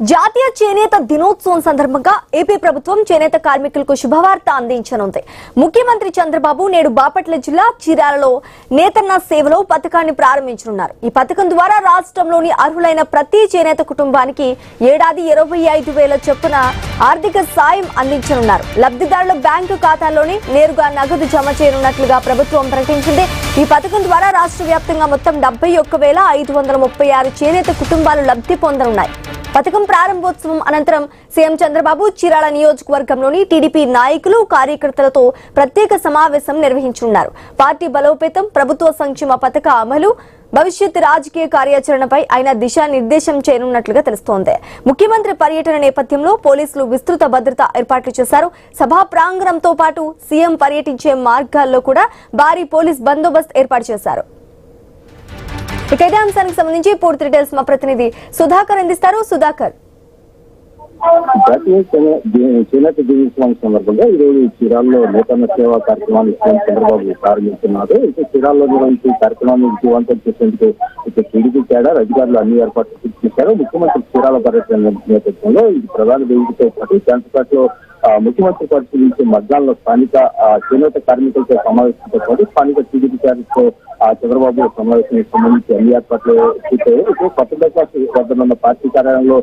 జాతీయ చేనేత దినోత్సవం సందర్భంగా ఏపీ ప్రభుత్వం చేనేత కార్మికులకు శుభవార్త అందించనుంది. ముఖ్యమంత్రి చంద్రబాబు నేడు బాపట్ల జిల్లా చీరాలలో నేతన్న సేవలో పథకాన్ని ప్రారంభించనున్నారు. ఈ పథకం ద్వారా రాష్ట్రంలోని అర్హులైన ప్రతి చేనేత కుటుంబానికి ఏడాది 25,000 చొప్పున ఆర్థిక సాయం అందించనున్నారు. లబ్ధిదారుల బ్యాంకు ఖాతాల్లోనే నేరుగా నగదు జమ చేయనున్నట్లుగా ప్రభుత్వం ప్రకటించింది. ఈ పథకం ద్వారా రాష్ట్ర వ్యాప్తంగా మొత్తం 71,536 చేనేత కుటుంబాలు లబ్ధి పొందనున్నాయి. పథకం ప్రారంభోత్సవం అనంతరం సీఎం చంద్రబాబు చీరాల నియోజకవర్గంలోని టీడీపీ నాయకులు కార్యకర్తలతో ప్రత్యేక సమావేశం నిర్వహించనున్నారు. పార్టీ బలోపేతం, ప్రభుత్వ సంక్షేమ పథక అమలు, భవిష్యత్ రాజకీయ కార్యాచరణపై ఆయన దిశానిర్దేశం చేయనున్నట్లుగా తెలుస్తోంది. ముఖ్యమంత్రి పర్యటన నేపథ్యంలో పోలీసులు విస్తృత భద్రత ఏర్పాట్లు చేశారు. సభా ప్రాంగణంతో పాటు సీఎం పర్యటించే మార్గాల్లో కూడా భారీ పోలీస్ బందోబస్తు ఏర్పాటు చేశారు. ఇక ఇదే అంశానికి సంబంధించి పూర్తి డీటెయిల్స్ మా ప్రతినిధి సుధాకర్ అందిస్తారు. సుధాకర్, జాతీయ చేనేత దినోత్సవం సందర్భంగా ఈరోజు చీరాల్లో నూతన సేవా కార్యక్రమాన్ని చంద్రబాబు ప్రారంభిస్తున్నారు. ఇక చీరాల్లో నిర్వహించే కార్యక్రమాన్ని విజయవంతం చేసేందుకు ఇక టీడీపీ కేడర్ అధికారులు అన్ని ఏర్పాట్లు పూర్తి చేశారు. ముఖ్యమంత్రి చీరాల పర్యటన నేపథ్యంలో ఇది ప్రధాన వేదికతో పాటు శాంతిపేటలో ముఖ్యమంత్రి పరిశీలించే మధ్యాహ్నంలో స్థానిక చేనేత కార్మికులతో సమావేశంతో పాటు స్థానిక టీడీపీ కేడర్తో చంద్రబాబు సమావేశానికి సంబంధించి అన్ని ఏర్పాట్లు పూర్తయ్యాయి. కొత్త బైపాస్ వద్ద ఉన్న పార్టీ కార్యాలయంలో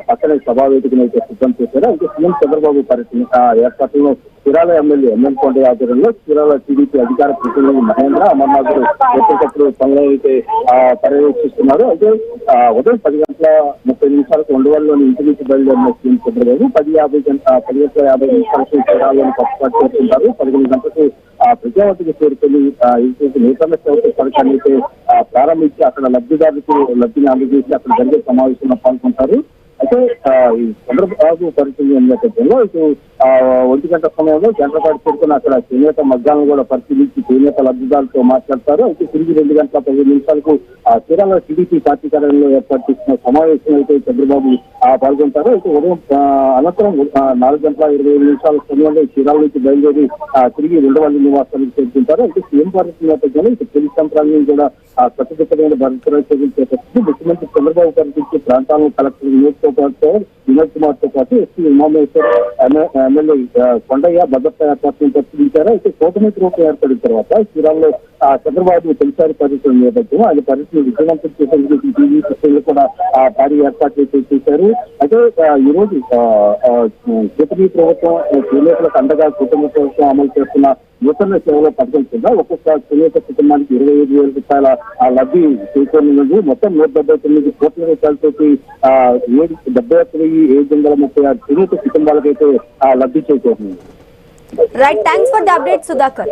పక్కనే సభా వేదికను అయితే సిద్ధం చేశారు. అయితే సీఎం చంద్రబాబు పర్యటన ఏర్పాట్లను చీరాల ఎమ్మెల్యే ఎంఎల్ ఆధ్వర్యంలో చీరాల టీడీపీ అధికార ప్రతినిధి మహేంద్ర అమర్నాథ్ ఎప్పటికప్పుడు పనులు అయితే పర్యవేక్షిస్తున్నారు. అయితే ఉదయం 10:30 ఉండవల్లిలోని ఇంటి నుంచి బయలుదేరిన సీఎం చంద్రబాబు 10:50 చీరాల్లోని పట్టుపాటు చేస్తుంటారు. 11 గంటలకు ప్రజావతికి చేరుకొని నూతన సేవ పథకాన్ని అయితే ప్రారంభించి అక్కడ లబ్ధిదారులకు లబ్ధిని అందజేసి అక్కడ జరిగే సమావేశంలో పాల్గొంటారు. అయితే ఈ చంద్రబాబు పరిస్థితి నేపథ్యంలో ఇటు 1 గంట సమయంలో జనరపాటు చేరుకుని అక్కడ చేనేత మగ్గాలను కూడా పరిశీలించి చేనేత లబ్ధిదారులతో మాట్లాడతారు. అయితే తిరిగి 2 గంటల 15 నిమిషాలకు చీరాల టీడీపీ పార్టీ కార్యాలయంలో ఏర్పాటు చేసిన సమావేశం అయితే చంద్రబాబు పాల్గొంటారు. అయితే ఉదయం అనంతరం 4:25 సమయంలో చీరాల నుంచి బయలుదేరి తిరిగి ఉండవల్లి నివాసానికి చేరుకుంటారు. అయితే సీఎం పర్యటన నేపథ్యంలో ఇక పోలీస్ యంత్రాంగం కూడా కట్టుదిట్టమైన భద్రతా చర్యలు చేపట్టింది. ముఖ్యమంత్రి చంద్రబాబు పర్యటించే ప్రాంతాలను కలెక్టర్ వినోద్ కుమార్ తో పాటు ఎస్పీ ఉమామేశ్వర్ ఎమ్మెల్యే కొండయ్య భద్రతా ఏర్పాట్లను పరిశీలించారు. అయితే కూటమి రూపం ఏర్పడిన తర్వాత చీరాల్లో చంద్రబాబు తొలిసారి పర్యటన నేపథ్యం ఆయన పర్యటన విజయవంతం చేసేందుకు టీవీ సిస్టంలో కూడా భారీ ఏర్పాట్లు చేశారు. అయితే ఈ రోజు కూటమి ప్రభుత్వం చేనేతలకు అండగా కూటమి ప్రభుత్వం అమలు చేస్తున్న నూతన సేవల పథకం కింద ఒక్కొక్క చేనేత కుటుంబానికి 25,000 రూపాయల లబ్ధి చేకూరనుంది. మొత్తం 179 కోట్ల రూపాయలతో 71,736 చేనేత కుటుంబాలకైతే లబ్ధి చేకూరుతుంది. Right, thanks for the update Sudhakar.